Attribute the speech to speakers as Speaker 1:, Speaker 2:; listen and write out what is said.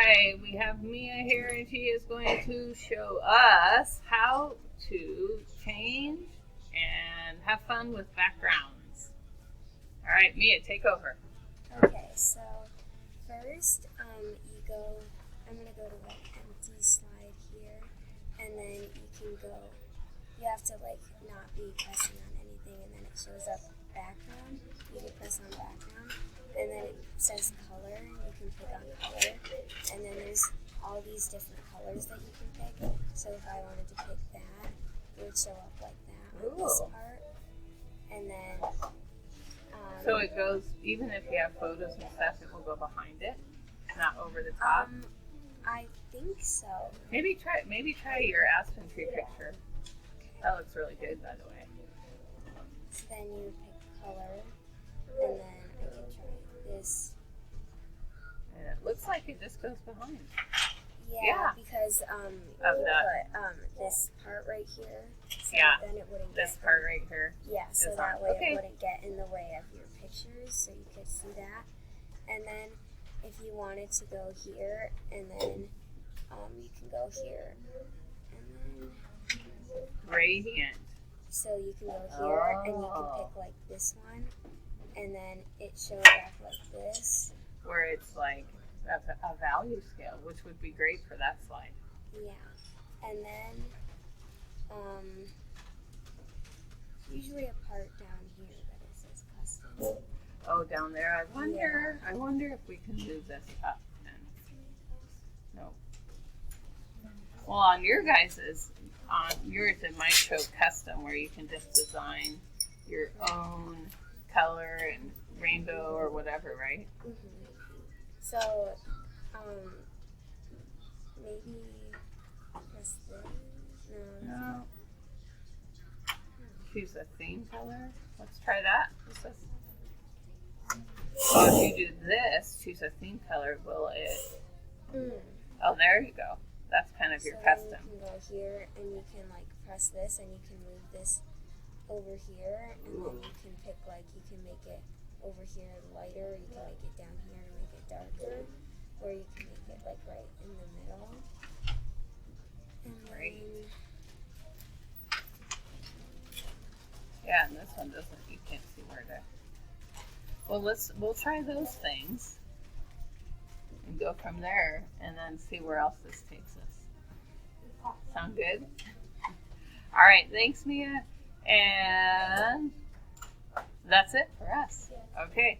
Speaker 1: right, we have Mia here, and she is going to show us how to change and have fun with backgrounds. All right, Mia, take over.
Speaker 2: Okay, so first, I'm going to go to like empty slide here, and then you have to like not be pressing on anything, and then it shows up background. You can press on background, and then it says color, and you can pick on color, and then there's all these different colors that you can pick. So if I wanted to pick that, it would show up like that on this part, and then
Speaker 1: so it goes, even if you have photos and stuff, it will go behind it, not over the top.
Speaker 2: I think so.
Speaker 1: Maybe try your aspen tree picture. That looks really good, by the way.
Speaker 2: So then you pick color, and then I can try this.
Speaker 1: And it looks like it just goes behind.
Speaker 2: Yeah. Because
Speaker 1: of that.
Speaker 2: Put this part right here. So then it wouldn't
Speaker 1: this
Speaker 2: get
Speaker 1: part right here.
Speaker 2: Yeah, so that way it wouldn't get in the way of your pictures, so you could see that. And then if you wanted to go here, and then you can go here, and then
Speaker 1: gradient.
Speaker 2: So you can go here, and you can pick like this one, and then it shows up like this,
Speaker 1: where it's like a value scale, which would be great for that slide.
Speaker 2: Yeah, and then usually a part down here that it says custom.
Speaker 1: Oh, down there. I wonder if we can move this up. No. Well, on yours it might show custom, where you can just design your own color and rainbow or whatever, right?
Speaker 2: Mm-hmm. So, maybe press this.
Speaker 1: No. Choose a theme color. Let's try that. Oh, if you do this, choose a theme color, will it? Oh, there you go. That's kind of your custom.
Speaker 2: You can go here, and you can like press this, and you can move this over here, and then you can pick like, you can make it over here lighter, you can make it down here to make it darker, or you can make it like right in the middle. And
Speaker 1: yeah, and this one doesn't, you can't see where to. Well, we'll try those things and go from there, and then see where else this takes us. Sound good? All right, thanks, Mia. And that's it for us. Okay.